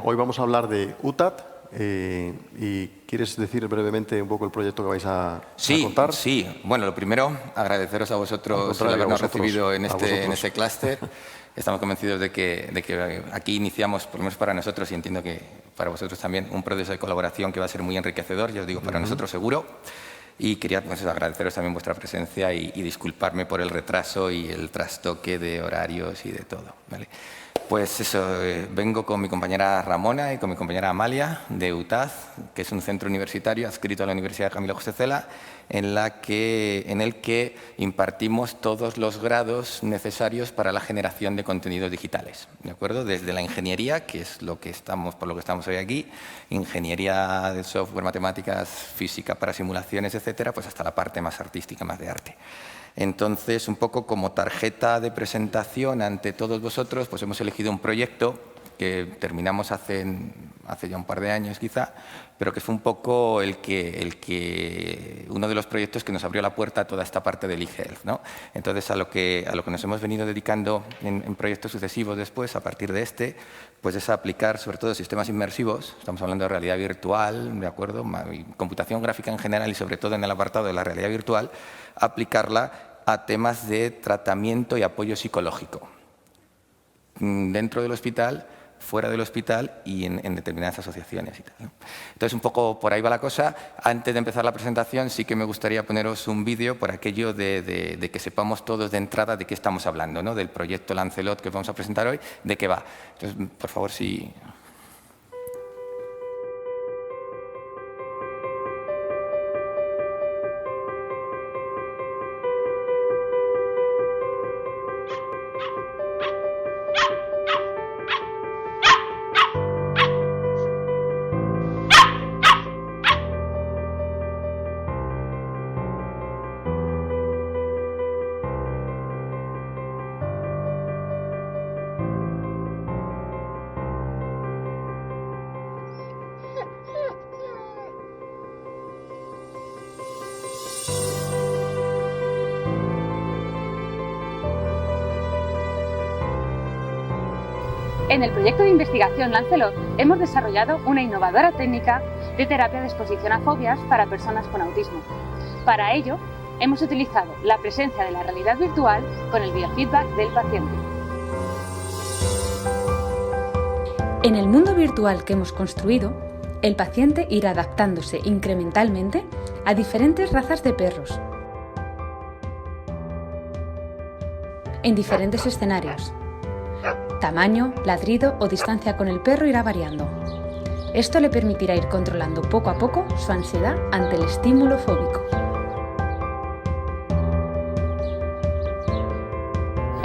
Hoy vamos a hablar de UTAD y ¿quieres decir brevemente un poco el proyecto que vais a contar? Sí. Bueno, lo primero, agradeceros a vosotros el habernos recibido en este clúster. Estamos convencidos de que aquí iniciamos, por lo menos para nosotros, y entiendo que para vosotros también, un proceso de colaboración que va a ser muy enriquecedor, ya os digo, para nosotros seguro. Y quería agradeceros también vuestra presencia y disculparme por el retraso y el trastoque de horarios y de todo, ¿vale? Pues eso, vengo con mi compañera Ramona y con mi compañera Amalia de UTAD, que es un centro universitario adscrito a la Universidad Camilo José Cela, en el que impartimos todos los grados necesarios para la generación de contenidos digitales, ¿de acuerdo? Desde la ingeniería, que es por lo que estamos hoy aquí, ingeniería de software, matemáticas, física para simulaciones, etcétera, pues hasta la parte más artística, más de arte. Entonces, un poco como tarjeta de presentación ante todos vosotros, pues hemos elegido un proyecto que terminamos hace ya un par de años quizá, pero que fue un poco uno de los proyectos que nos abrió la puerta a toda esta parte del eHealth, ¿no? Entonces, a lo que nos hemos venido dedicando en proyectos sucesivos después, a partir de pues es a aplicar sobre todo sistemas inmersivos, estamos hablando de realidad virtual, ¿de acuerdo? Y computación gráfica en general y sobre todo en el apartado de la realidad virtual, aplicarla a temas de tratamiento y apoyo psicológico dentro del hospital, fuera del hospital y en determinadas asociaciones y tal, ¿no? Entonces, un poco por ahí va la cosa. Antes de empezar la presentación, sí que me gustaría poneros un vídeo por aquello de que sepamos todos de entrada de qué estamos hablando, ¿no? Del proyecto Lancelot que vamos a presentar hoy, de qué va. Entonces, por favor, si... En el proyecto de investigación Lancelot hemos desarrollado una innovadora técnica de terapia de exposición a fobias para personas con autismo. Para ello, hemos utilizado la presencia de la realidad virtual con el biofeedback del paciente. En el mundo virtual que hemos construido, el paciente irá adaptándose incrementalmente a diferentes razas de perros, en diferentes escenarios. Tamaño, ladrido o distancia con el perro irá variando. Esto le permitirá ir controlando poco a poco su ansiedad ante el estímulo fóbico.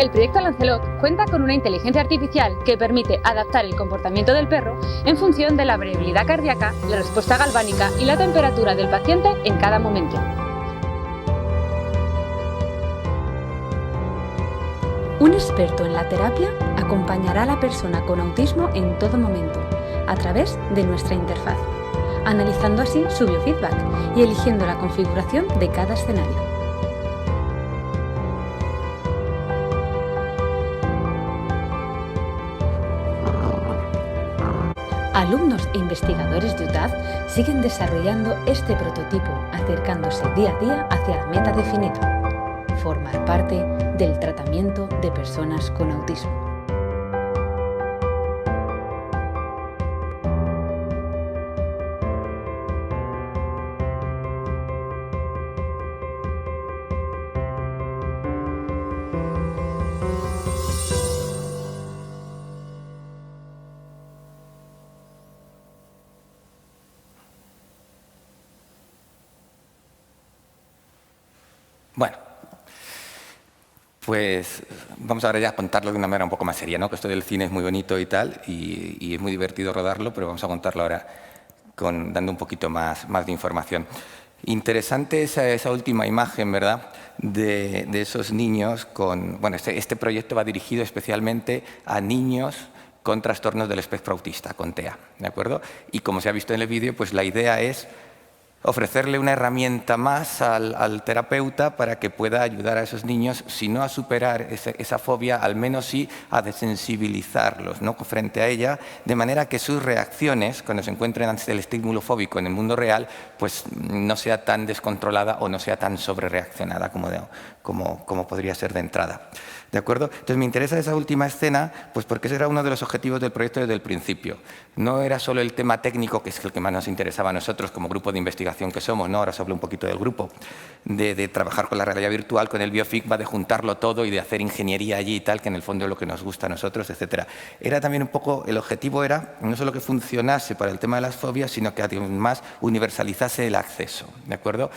El proyecto Lancelot cuenta con una inteligencia artificial que permite adaptar el comportamiento del perro en función de la variabilidad cardíaca, la respuesta galvánica y la temperatura del paciente en cada momento. Un experto en la terapia acompañará a la persona con autismo en todo momento, a través de nuestra interfaz, analizando así su biofeedback y eligiendo la configuración de cada escenario. Alumnos e investigadores de UTAD siguen desarrollando este prototipo, acercándose día a día hacia la meta definida: formar parte del tratamiento de personas con autismo. Bueno, pues vamos ahora ya a contarlo de una manera un poco más seria, ¿no? Que esto del cine es muy bonito y tal, y es muy divertido rodarlo, pero vamos a contarlo ahora dando un poquito más de información. Interesante esa última imagen, ¿verdad?, de esos niños con... Bueno, este proyecto va dirigido especialmente a niños con trastornos del espectro autista, con TEA, ¿de acuerdo? Y como se ha visto en el vídeo, pues la idea es ofrecerle una herramienta más al terapeuta para que pueda ayudar a esos niños, si no a superar esa fobia, al menos sí a desensibilizarlos, ¿no?, frente a ella, de manera que sus reacciones, cuando se encuentren ante el estímulo fóbico en el mundo real, pues no sea tan descontrolada o no sea tan sobrereaccionada como podría ser de entrada. ¿De acuerdo? Entonces me interesa esa última escena, pues porque ese era uno de los objetivos del proyecto desde el principio. No era solo el tema técnico, que es el que más nos interesaba a nosotros como grupo de investigación que somos, ¿no? Ahora os hablo un poquito del grupo, de trabajar con la realidad virtual, con el biofeedback, de juntarlo todo y de hacer ingeniería allí y tal, que en el fondo es lo que nos gusta a nosotros, etc. Era también un poco, el objetivo era no solo que funcionase para el tema de las fobias, sino que además universalizase el acceso, ¿de acuerdo?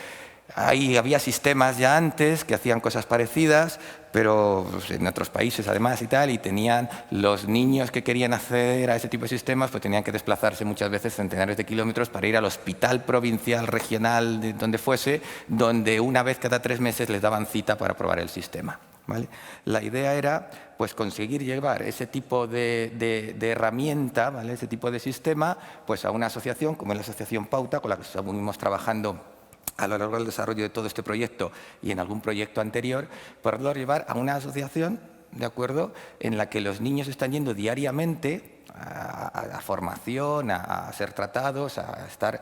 Había sistemas ya antes que hacían cosas parecidas, pero en otros países además y tal, y tenían los niños que querían acceder a ese tipo de sistemas, pues tenían que desplazarse muchas veces centenares de kilómetros para ir al hospital provincial, regional, de donde fuese, donde una vez cada 3 meses les daban cita para probar el sistema, ¿vale? La idea era pues conseguir llevar ese tipo de herramienta, ¿vale?, ese tipo de sistema, pues a una asociación como es la Asociación Pauta, con la que estamos trabajando a lo largo del desarrollo de todo este proyecto y en algún proyecto anterior, poderlo llevar a una asociación, ¿de acuerdo?, en la que los niños están yendo diariamente a formación, a ser tratados, a estar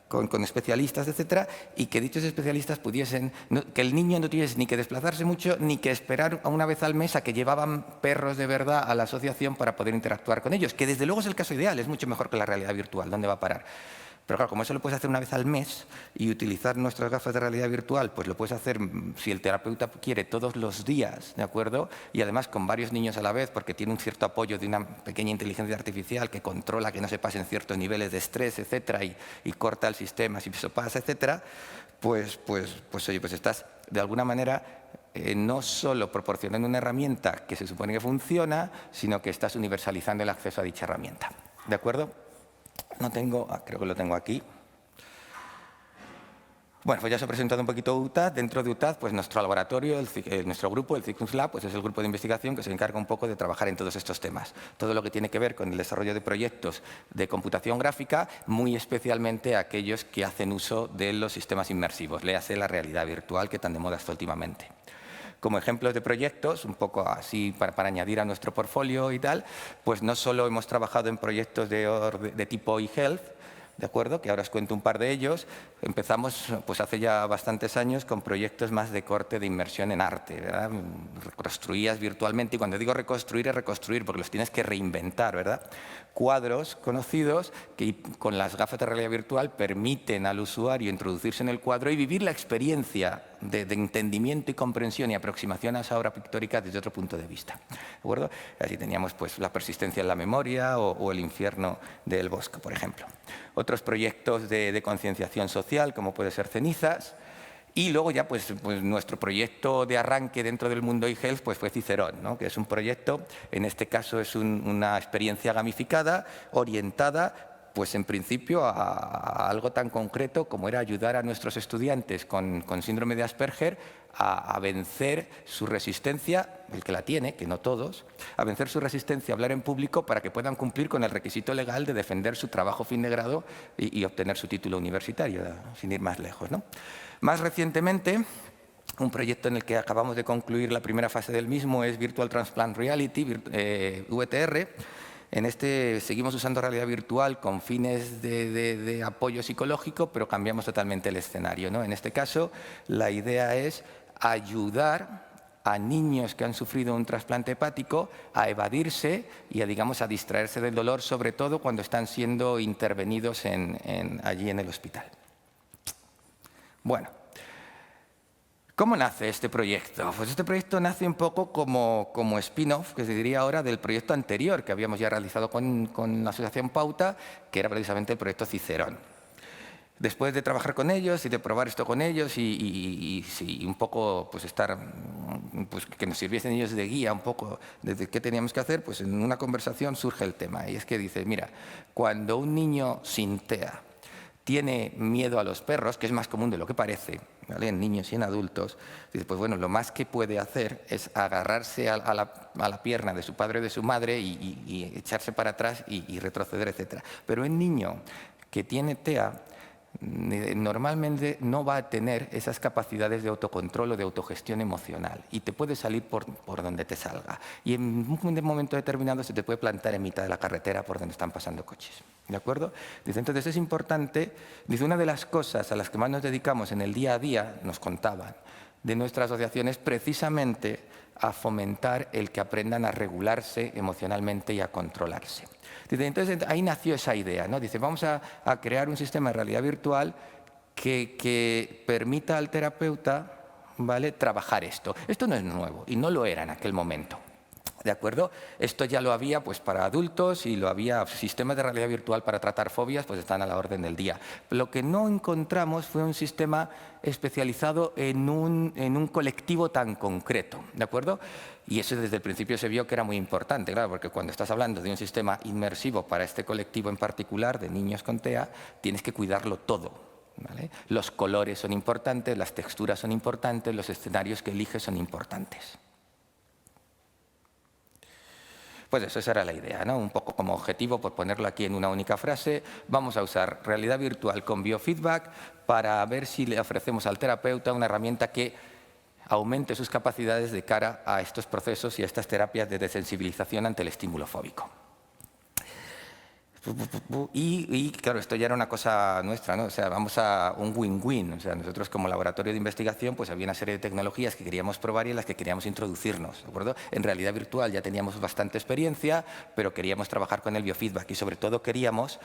con especialistas, etcétera, y que dichos especialistas pudiesen, que el niño no tuviese ni que desplazarse mucho, ni que esperar una vez al mes a que llevaban perros de verdad a la asociación para poder interactuar con ellos, que desde luego es el caso ideal, es mucho mejor que la realidad virtual. ¿Dónde va a parar? Pero claro, como eso lo puedes hacer una vez al mes y utilizar nuestras gafas de realidad virtual, pues lo puedes hacer, si el terapeuta quiere, todos los días, ¿de acuerdo? Y además con varios niños a la vez, porque tiene un cierto apoyo de una pequeña inteligencia artificial que controla que no se pasen ciertos niveles de estrés, etcétera, y corta el sistema si eso pasa, etcétera, pues estás de alguna manera no solo proporcionando una herramienta que se supone que funciona, sino que estás universalizando el acceso a dicha herramienta. ¿De acuerdo? No tengo, creo que lo tengo aquí. Bueno, pues ya os he presentado un poquito UTAD. Dentro de UTAD, pues nuestro laboratorio, nuestro grupo, el Cygnus Lab, pues es el grupo de investigación que se encarga un poco de trabajar en todos estos temas. Todo lo que tiene que ver con el desarrollo de proyectos de computación gráfica, muy especialmente aquellos que hacen uso de los sistemas inmersivos, léase la realidad virtual que tan de moda está últimamente. Como ejemplos de proyectos, un poco así para añadir a nuestro portfolio y tal, pues no solo hemos trabajado en proyectos de tipo eHealth, ¿de acuerdo?, que ahora os cuento un par de ellos. Empezamos pues hace ya bastantes años con proyectos más de corte de inmersión en arte, ¿verdad? Reconstruías virtualmente, y cuando digo reconstruir es reconstruir porque los tienes que reinventar, ¿verdad? Cuadros conocidos que con las gafas de realidad virtual permiten al usuario introducirse en el cuadro y vivir la experiencia de entendimiento y comprensión y aproximación a esa obra pictórica desde otro punto de vista, ¿de acuerdo? Así teníamos pues la persistencia en la memoria o el infierno del Bosco, por ejemplo. Otros proyectos de concienciación social, como puede ser Cenizas, y luego ya pues nuestro proyecto de arranque dentro del mundo eHealth pues fue Cicerón, ¿no?, que es un proyecto, en este caso es una experiencia gamificada, orientada pues en principio a algo tan concreto como era ayudar a nuestros estudiantes con síndrome de Asperger a vencer su resistencia, el que la tiene, que no todos, a vencer su resistencia a hablar en público para que puedan cumplir con el requisito legal de defender su trabajo fin de grado y obtener su título universitario, sin ir más lejos, ¿no? Más recientemente, un proyecto en el que acabamos de concluir la primera fase del mismo es Virtual Transplant Reality, VTR. En este seguimos usando realidad virtual con fines de apoyo psicológico, pero cambiamos totalmente el escenario, ¿no? En este caso, la idea es ayudar a niños que han sufrido un trasplante hepático a evadirse y a distraerse del dolor, sobre todo cuando están siendo intervenidos allí en el hospital. Bueno, ¿cómo nace este proyecto? Pues este proyecto nace un poco como spin-off, que se diría ahora, del proyecto anterior que habíamos ya realizado con la Asociación Pauta, que era precisamente el proyecto Cicerón. Después de trabajar con ellos y de probar esto con ellos y un poco pues que nos sirviesen ellos de guía un poco de qué teníamos que hacer, pues en una conversación surge el tema. Y es que dice, mira, cuando un niño sin TEA tiene miedo a los perros, que es más común de lo que parece, ¿vale?, en niños y en adultos, dice, pues bueno, lo más que puede hacer es agarrarse a la pierna de su padre o de su madre y echarse para atrás y retroceder, etc. Pero en niño que tiene TEA, normalmente no va a tener esas capacidades de autocontrol o de autogestión emocional y te puede salir por donde te salga. Y en un momento determinado se te puede plantar en mitad de la carretera por donde están pasando coches. ¿De acuerdo? Dice, entonces es importante, dice, una de las cosas a las que más nos dedicamos en el día a día, nos contaban, de nuestra asociación es precisamente a fomentar el que aprendan a regularse emocionalmente y a controlarse. Dice, entonces ahí nació esa idea, ¿no? Dice, vamos a crear un sistema de realidad virtual que permita al terapeuta, ¿vale?, trabajar esto. Esto no es nuevo y no lo era en aquel momento. ¿De acuerdo? Esto ya lo había pues, para adultos y lo había sistemas de realidad virtual para tratar fobias, pues están a la orden del día. Lo que no encontramos fue un sistema especializado en un colectivo tan concreto, ¿de acuerdo? Y eso desde el principio se vio que era muy importante, claro, porque cuando estás hablando de un sistema inmersivo para este colectivo en particular, de niños con TEA, tienes que cuidarlo todo, ¿vale? Los colores son importantes, las texturas son importantes, los escenarios que eliges son importantes. Pues eso, esa era la idea, ¿no? Un poco como objetivo, por ponerlo aquí en una única frase, vamos a usar realidad virtual con biofeedback para ver si le ofrecemos al terapeuta una herramienta que aumente sus capacidades de cara a estos procesos y a estas terapias de desensibilización ante el estímulo fóbico. Y claro, esto ya era una cosa nuestra, ¿no? O sea, vamos a un win-win. O sea, nosotros como laboratorio de investigación, pues había una serie de tecnologías que queríamos probar y en las que queríamos introducirnos, ¿de acuerdo? En realidad virtual ya teníamos bastante experiencia, pero queríamos trabajar con el biofeedback y sobre todo queríamos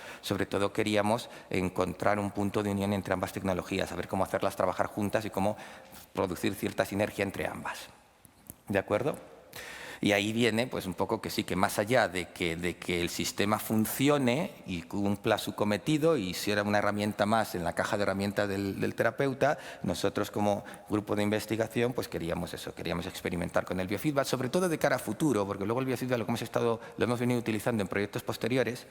encontrar un punto de unión entre ambas tecnologías, saber cómo hacerlas trabajar juntas y cómo producir cierta sinergia entre ambas. ¿De acuerdo? Y ahí viene pues un poco que sí, que más allá de que el sistema funcione y cumpla su cometido y sea una herramienta más en la caja de herramientas del terapeuta, nosotros como grupo de investigación pues queríamos eso, queríamos experimentar con el biofeedback, sobre todo de cara a futuro, porque luego el biofeedback lo hemos venido utilizando en proyectos posteriores,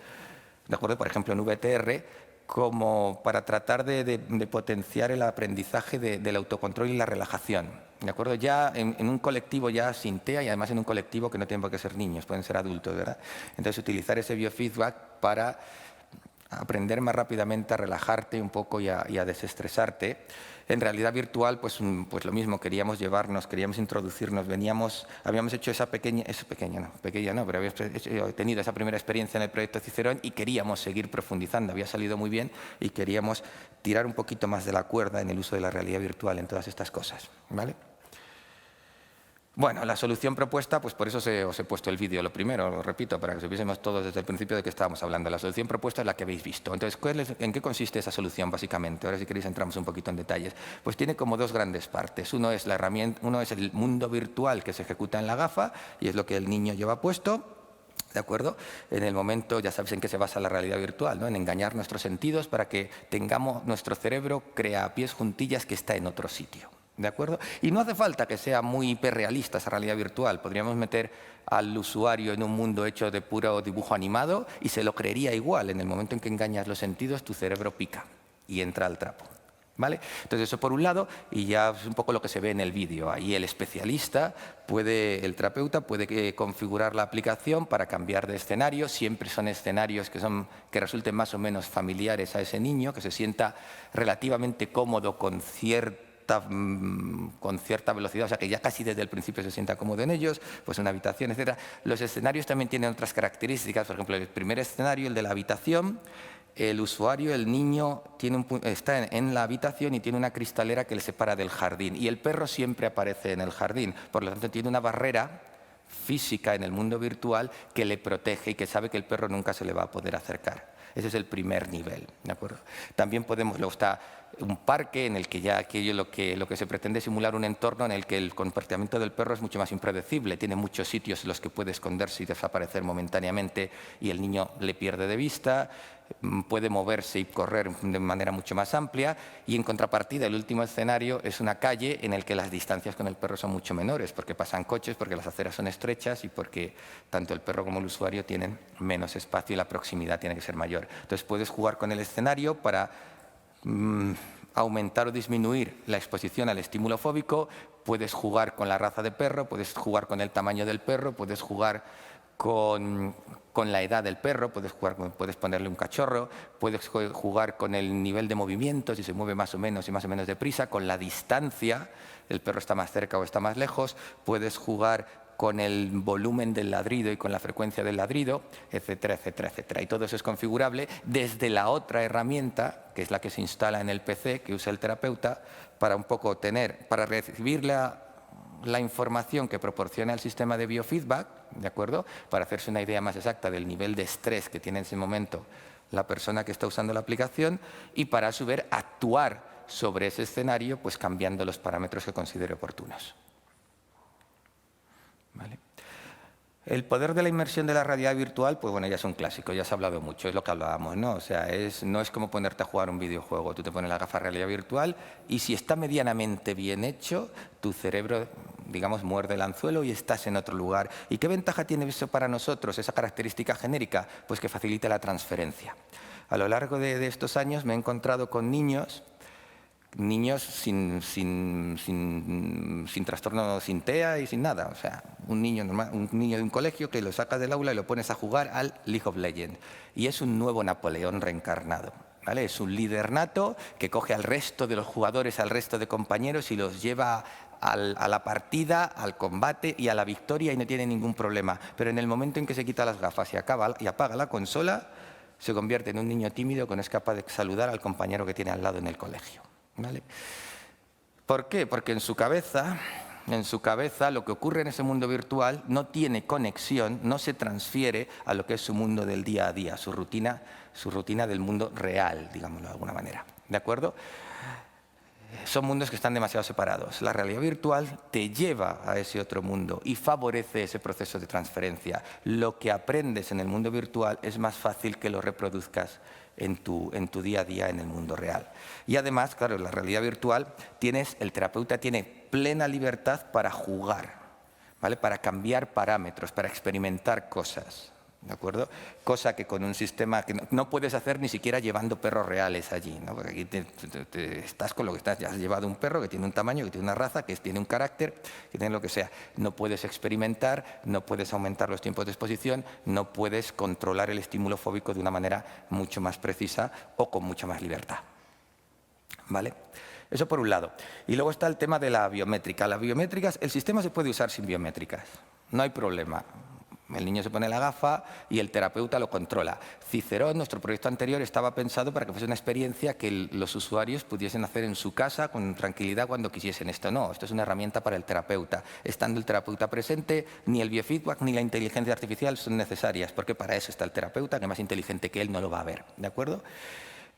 ¿de acuerdo? Por ejemplo en VTR, como para tratar de potenciar el aprendizaje del autocontrol y la relajación. ¿De acuerdo? Ya en un colectivo ya sin TEA y además en un colectivo que no tienen por qué ser niños, pueden ser adultos, ¿verdad? Entonces utilizar ese biofeedback para aprender más rápidamente a relajarte un poco y a desestresarte. En realidad virtual, pues lo mismo, queríamos introducirnos, habíamos hecho pero habíamos tenido esa primera experiencia en el proyecto Cicerón y queríamos seguir profundizando, había salido muy bien y queríamos tirar un poquito más de la cuerda en el uso de la realidad virtual en todas estas cosas, ¿vale? Bueno, la solución propuesta, pues por eso os he puesto el vídeo, lo primero, lo repito, para que supiésemos todos desde el principio de qué estábamos hablando. La solución propuesta es la que habéis visto. Entonces, ¿en qué consiste esa solución, básicamente? Ahora, si queréis, entramos un poquito en detalles. Pues tiene como dos grandes partes. Uno es el mundo virtual que se ejecuta en la gafa, y es lo que el niño lleva puesto. ¿De acuerdo? En el momento, ya sabéis en qué se basa la realidad virtual, ¿no? En engañar nuestros sentidos para que nuestro cerebro crea a pies juntillas que está en otro sitio. ¿De acuerdo? Y no hace falta que sea muy hiperrealista esa realidad virtual. Podríamos meter al usuario en un mundo hecho de puro dibujo animado y se lo creería igual. En el momento en que engañas los sentidos, tu cerebro pica y entra al trapo. ¿Vale? Entonces eso por un lado, y ya es un poco lo que se ve en el vídeo. Ahí el terapeuta puede configurar la aplicación para cambiar de escenario. Siempre son escenarios que resulten más o menos familiares a ese niño, que se sienta relativamente cómodo con cierta velocidad, o sea que ya casi desde el principio se sienta cómodo en ellos, pues una habitación, etc. Los escenarios también tienen otras características, por ejemplo, el primer escenario, el de la habitación, el usuario, el niño, está en la habitación y tiene una cristalera que le separa del jardín, y el perro siempre aparece en el jardín, por lo tanto tiene una barrera física en el mundo virtual que le protege y que sabe que el perro nunca se le va a poder acercar. Ese es el primer nivel, ¿de acuerdo? También luego está un parque en el que ya aquello lo que se pretende es simular un entorno en el que el comportamiento del perro es mucho más impredecible, tiene muchos sitios en los que puede esconderse y desaparecer momentáneamente y el niño le pierde de vista, puede moverse y correr de manera mucho más amplia, y en contrapartida el último escenario es una calle en el que las distancias con el perro son mucho menores, porque pasan coches, porque las aceras son estrechas y porque tanto el perro como el usuario tienen menos espacio y la proximidad tiene que ser mayor. Entonces puedes jugar con el escenario para aumentar o disminuir la exposición al estímulo fóbico, puedes jugar con la raza de perro, puedes jugar con el tamaño del perro, puedes jugar con la edad del perro, puedes ponerle un cachorro, puedes jugar con el nivel de movimiento, si se mueve más o menos y más o menos deprisa, con la distancia, el perro está más cerca o está más lejos, puedes jugar con el volumen del ladrido y con la frecuencia del ladrido, etcétera, etcétera, etcétera. Y todo eso es configurable desde la otra herramienta, que es la que se instala en el PC, que usa el terapeuta, para un poco para recibir la información que proporciona el sistema de biofeedback, ¿de acuerdo? Para hacerse una idea más exacta del nivel de estrés que tiene en ese momento la persona que está usando la aplicación y para a su vez actuar sobre ese escenario, pues cambiando los parámetros que considere oportunos. ¿Vale? El poder de la inmersión de la realidad virtual, pues bueno, ya es un clásico, ya se ha hablado mucho, es lo que hablábamos, ¿no? O sea, no es como ponerte a jugar un videojuego, tú te pones la gafa de realidad virtual y si está medianamente bien hecho, tu cerebro, digamos, muerde el anzuelo y estás en otro lugar. ¿Y qué ventaja tiene eso para nosotros, esa característica genérica? Pues que facilita la transferencia. A lo largo de estos años me he encontrado con niños sin trastorno, sin TEA y sin nada. O sea, un niño normal, un niño de un colegio que lo sacas del aula y lo pones a jugar al League of Legends. Y es un nuevo Napoleón reencarnado. ¿Vale? Es un líder nato que coge al resto de los jugadores, al resto de compañeros y los lleva a la partida, al combate y a la victoria y no tiene ningún problema. Pero en el momento en que se quita las gafas y apaga la consola, se convierte en un niño tímido que no es capaz de saludar al compañero que tiene al lado en el colegio. ¿Vale? ¿Por qué? Porque en su cabeza lo que ocurre en ese mundo virtual no tiene conexión, no se transfiere a lo que es su mundo del día a día, su rutina del mundo real, digámoslo de alguna manera. ¿De acuerdo? Son mundos que están demasiado separados. La realidad virtual te lleva a ese otro mundo y favorece ese proceso de transferencia. Lo que aprendes en el mundo virtual es más fácil que lo reproduzcas en tu día a día en el mundo real. Y además, claro, en la realidad virtual el terapeuta tiene plena libertad para jugar, ¿vale? Para cambiar parámetros, para experimentar cosas. ¿De acuerdo? Cosa que con un sistema que no puedes hacer ni siquiera llevando perros reales allí, ¿no? Porque aquí estás con lo que estás, ya has llevado un perro que tiene un tamaño, que tiene una raza, que tiene un carácter, que tiene lo que sea. No puedes experimentar, no puedes aumentar los tiempos de exposición, no puedes controlar el estímulo fóbico de una manera mucho más precisa o con mucha más libertad. ¿Vale? Eso por un lado. Y luego está el tema de la biométrica. Las biométricas, el sistema se puede usar sin biométricas, no hay problema. El niño se pone la gafa y el terapeuta lo controla. Cicerón, nuestro proyecto anterior, estaba pensado para que fuese una experiencia que los usuarios pudiesen hacer en su casa con tranquilidad cuando quisiesen. Esto no, esto es una herramienta para el terapeuta. Estando el terapeuta presente, ni el biofeedback ni la inteligencia artificial son necesarias, porque para eso está el terapeuta, que más inteligente que él no lo va a ver. ¿De acuerdo?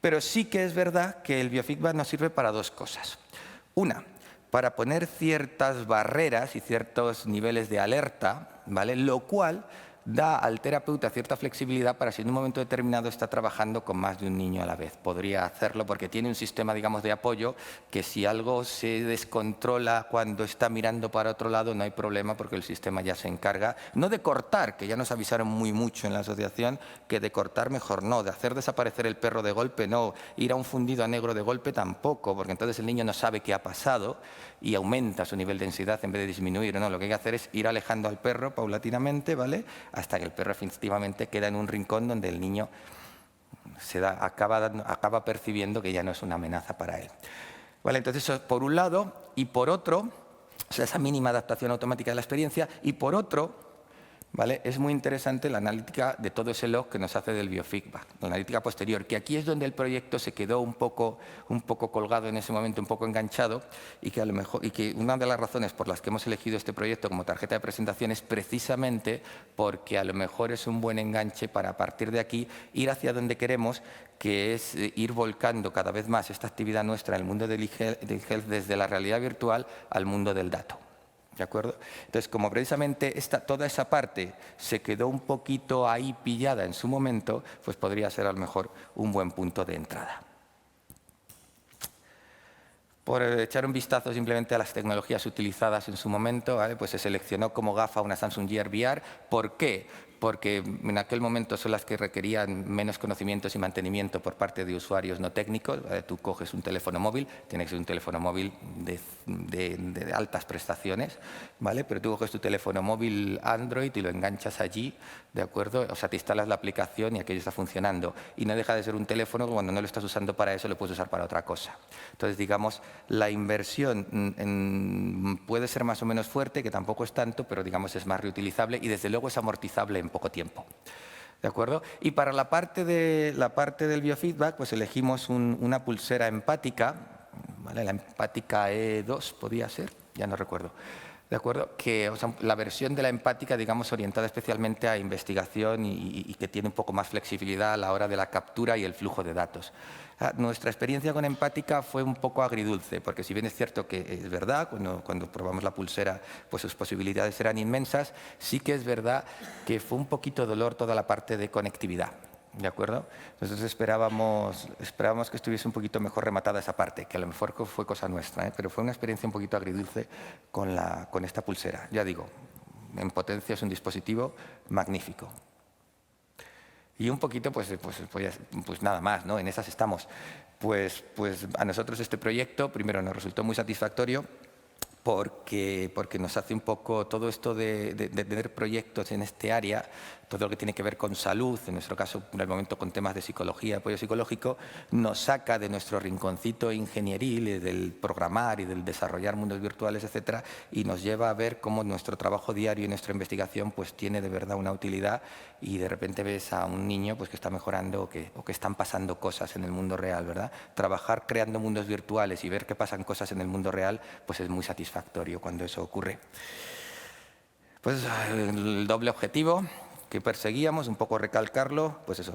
Pero sí que es verdad que el biofeedback nos sirve para dos cosas. Una, para poner ciertas barreras y ciertos niveles de alerta, ¿vale? Lo cual da al terapeuta cierta flexibilidad para si en un momento determinado está trabajando con más de un niño a la vez. Podría hacerlo porque tiene un sistema, digamos, de apoyo que si algo se descontrola cuando está mirando para otro lado no hay problema porque el sistema ya se encarga, no de cortar, que ya nos avisaron muy mucho en la asociación, que de cortar mejor no, de hacer desaparecer el perro de golpe no, ir a un fundido a negro de golpe tampoco, porque entonces el niño no sabe qué ha pasado y aumenta su nivel de ansiedad en vez de disminuir. No, lo que hay que hacer es ir alejando al perro paulatinamente, ¿vale? Hasta que el perro efectivamente queda en un rincón donde el niño acaba percibiendo que ya no es una amenaza para él. Vale, entonces eso por un lado, y por otro, o sea, esa mínima adaptación automática de la experiencia, y por otro, ¿vale? Es muy interesante la analítica de todo ese log que nos hace del biofeedback, la analítica posterior, que aquí es donde el proyecto se quedó un poco colgado en ese momento, un poco enganchado, y que una de las razones por las que hemos elegido este proyecto como tarjeta de presentación es precisamente porque a lo mejor es un buen enganche para a partir de aquí ir hacia donde queremos, que es ir volcando cada vez más esta actividad nuestra en el mundo del e-health desde la realidad virtual al mundo del dato. ¿De acuerdo? Entonces, como precisamente toda esa parte se quedó un poquito ahí pillada en su momento, pues podría ser a lo mejor un buen punto de entrada. Por echar un vistazo simplemente a las tecnologías utilizadas en su momento, ¿vale? Pues se seleccionó como gafa una Samsung Gear VR. ¿Por qué? porque en aquel momento son las que requerían menos conocimientos y mantenimiento por parte de usuarios no técnicos. Tú coges un teléfono móvil, tiene que ser un teléfono móvil de altas prestaciones, ¿vale? Pero tú coges tu teléfono móvil Android y lo enganchas allí, ¿de acuerdo? O sea, te instalas la aplicación y aquello está funcionando. Y no deja de ser un teléfono que cuando no lo estás usando para eso, lo puedes usar para otra cosa. Entonces, digamos, la inversión puede ser más o menos fuerte, que tampoco es tanto, pero digamos es más reutilizable y desde luego es amortizable en poco tiempo. ¿De acuerdo? Y para la parte del biofeedback, pues elegimos una pulsera empática, ¿vale? La empática E2 podía ser, ya no recuerdo. ¿De acuerdo? Que, o sea, la versión de la empática, digamos, orientada especialmente a investigación y que tiene un poco más flexibilidad a la hora de la captura y el flujo de datos. Nuestra experiencia con empática fue un poco agridulce, porque si bien es cierto que es verdad, cuando probamos la pulsera, pues sus posibilidades eran inmensas, sí que es verdad que fue un poquito dolor toda la parte de conectividad. ¿De acuerdo? Nosotros esperábamos que estuviese un poquito mejor rematada esa parte, que a lo mejor fue cosa nuestra, pero fue una experiencia un poquito agridulce con esta pulsera. Ya digo, en potencia es un dispositivo magnífico. Y un poquito, pues nada más, ¿no? En esas estamos. Pues a nosotros este proyecto, primero, nos resultó muy satisfactorio, porque nos hace un poco todo esto de tener proyectos en este área, todo lo que tiene que ver con salud, en nuestro caso, en el momento con temas de psicología, apoyo psicológico, nos saca de nuestro rinconcito ingenieril, del programar y del desarrollar mundos virtuales, etcétera, y nos lleva a ver cómo nuestro trabajo diario y nuestra investigación pues tiene de verdad una utilidad, y de repente ves a un niño pues que está mejorando o que están pasando cosas en el mundo real, ¿verdad? Trabajar creando mundos virtuales y ver que pasan cosas en el mundo real pues es muy satisfactorio cuando eso ocurre. Pues el doble objetivo que perseguíamos, un poco recalcarlo, pues eso,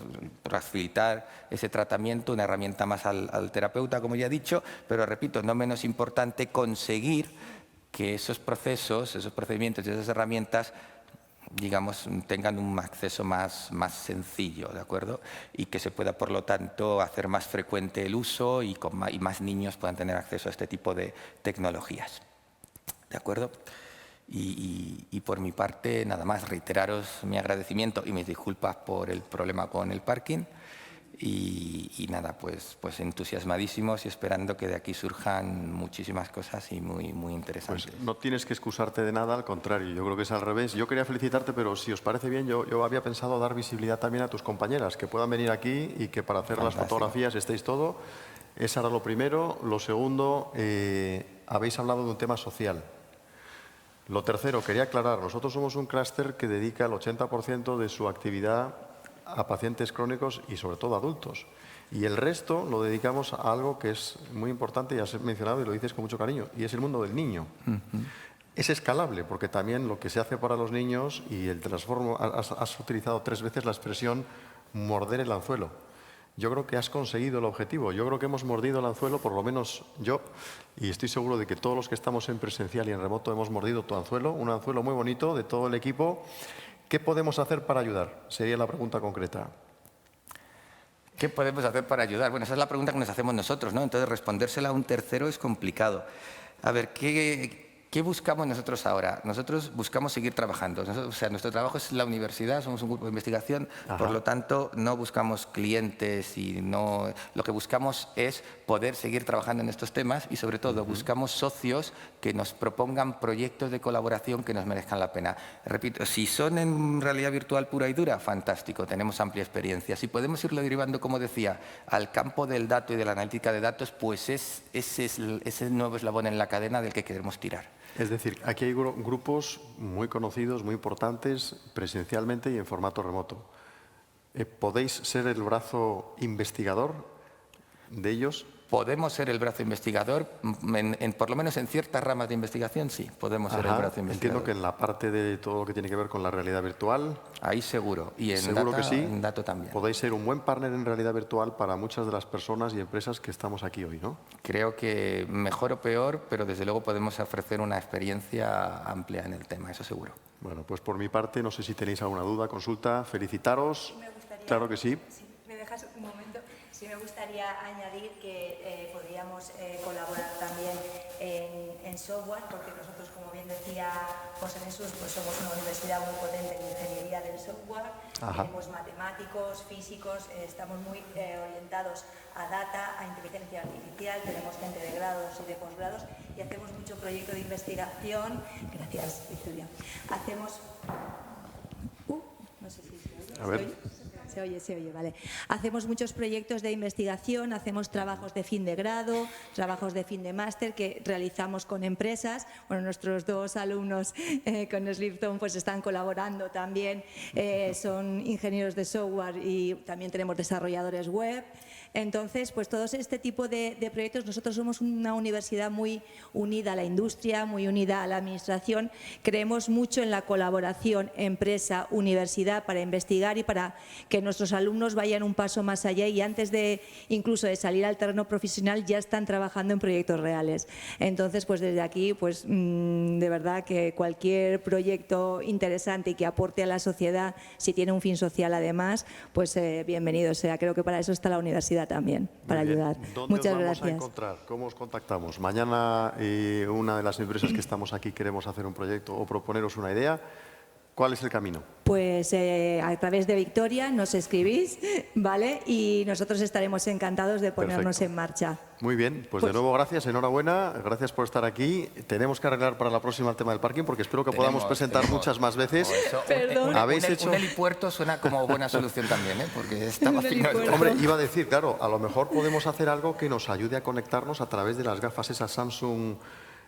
facilitar ese tratamiento, una herramienta más al terapeuta, como ya he dicho, pero repito, no menos importante, conseguir que esos procesos, esos procedimientos y esas herramientas, digamos, tengan un acceso más sencillo, ¿de acuerdo? Y que se pueda, por lo tanto, hacer más frecuente el uso y más niños puedan tener acceso a este tipo de tecnologías, ¿de acuerdo? Y por mi parte, nada más, reiteraros mi agradecimiento y mis disculpas por el problema con el parking. Y nada, pues entusiasmadísimos y esperando que de aquí surjan muchísimas cosas y muy interesantes. Pues no tienes que excusarte de nada, al contrario, yo creo que es al revés. Yo quería felicitarte, pero si os parece bien, yo había pensado dar visibilidad también a tus compañeras, que puedan venir aquí y que para hacer las fotografías estéis todo. Eso era lo primero. Lo segundo, habéis hablado de un tema social. Lo tercero, quería aclarar, nosotros somos un clúster que dedica el 80% de su actividad a pacientes crónicos y sobre todo adultos. Y el resto lo dedicamos a algo que es muy importante, ya has mencionado y lo dices con mucho cariño, y es el mundo del niño. Es escalable, porque también lo que se hace para los niños y el transformo, has utilizado 3 veces la expresión morder el anzuelo. Yo creo que has conseguido el objetivo. Yo creo que hemos mordido el anzuelo, por lo menos yo, y estoy seguro de que todos los que estamos en presencial y en remoto hemos mordido tu anzuelo, un anzuelo muy bonito de todo el equipo. ¿Qué podemos hacer para ayudar? Sería la pregunta concreta. ¿Qué podemos hacer para ayudar? Bueno, esa es la pregunta que nos hacemos nosotros, ¿no? Entonces, respondérsela a un tercero es complicado. A ver, ¿qué buscamos nosotros ahora? Nosotros buscamos seguir trabajando. O sea, nuestro trabajo es la universidad, somos un grupo de investigación, por lo tanto, no buscamos clientes y no... Lo que buscamos es poder seguir trabajando en estos temas y, sobre todo, buscamos socios que nos propongan proyectos de colaboración que nos merezcan la pena. Repito, si son en realidad virtual pura y dura, fantástico, tenemos amplia experiencia. Si podemos irlo derivando, como decía, al campo del dato y de la analítica de datos, pues ese es el nuevo eslabón en la cadena del que queremos tirar. Es decir, aquí hay grupos muy conocidos, muy importantes, presencialmente y en formato remoto. ¿Podéis ser el brazo investigador de ellos? Podemos ser el brazo investigador, por lo menos en ciertas ramas de investigación, sí, podemos ser el brazo investigador. Entiendo que en la parte de todo lo que tiene que ver con la realidad virtual... Ahí seguro, y en seguro data, que sí, en dato también. Podéis ser un buen partner en realidad virtual para muchas de las personas y empresas que estamos aquí hoy, ¿no? Creo que mejor o peor, pero desde luego podemos ofrecer una experiencia amplia en el tema, eso seguro. Bueno, pues por mi parte, no sé si tenéis alguna duda, consulta, felicitaros. Me gustaría, claro que sí. Si me dejas un momento, Sí me gustaría añadir que podríamos colaborar también en software, porque nosotros, como bien decía José Jesús, pues somos una universidad muy potente en ingeniería del software. Tenemos matemáticos, físicos, estamos muy orientados a data, a inteligencia artificial, tenemos gente de grados y de posgrados y hacemos mucho proyecto de investigación. Gracias, Victoria. Hacemos... no sé si se oye. A ver. Se oye, vale. Hacemos muchos proyectos de investigación, hacemos trabajos de fin de grado, trabajos de fin de máster que realizamos con empresas. Bueno, nuestros dos alumnos con Slipstone pues están colaborando también, son ingenieros de software y también tenemos desarrolladores web. Entonces, pues todos este tipo de proyectos, nosotros somos una universidad muy unida a la industria, muy unida a la administración, creemos mucho en la colaboración empresa-universidad para investigar y para que nuestros alumnos vayan un paso más allá y antes de incluso de salir al terreno profesional ya están trabajando en proyectos reales. Entonces, pues desde aquí, pues de verdad que cualquier proyecto interesante y que aporte a la sociedad, si tiene un fin social además, pues bienvenido. O sea, creo que para eso está la universidad también, para ayudar. ¿Dónde Muchas os vamos gracias. a encontrar? ¿Cómo os contactamos? Mañana una de las empresas que estamos aquí queremos hacer un proyecto o proponeros una idea. ¿Cuál es el camino? Pues a través de Victoria nos escribís, ¿vale? Y nosotros estaremos encantados de ponernos en marcha. Muy bien, pues de nuevo gracias, enhorabuena, gracias por estar aquí. Tenemos que arreglar para la próxima el tema del parking porque espero que podamos presentar muchas más veces. Perdón. Un helipuerto suena como buena solución también, ¿eh? Porque está vacío. Hombre, iba a decir, claro, a lo mejor podemos hacer algo que nos ayude a conectarnos a través de las gafas esas Samsung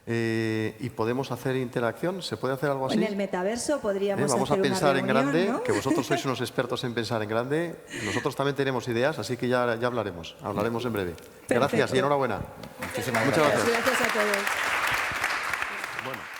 y podemos hacer interacción. ¿Se puede hacer algo así? En el metaverso podríamos vamos hacer a pensar una reunión, en grande, ¿no? que vosotros sois unos expertos en pensar en grande. Nosotros también tenemos ideas, así que ya hablaremos en breve. Perfecto. Gracias y enhorabuena. Muchísimas Muchas gracias. Gracias a todos. Bueno.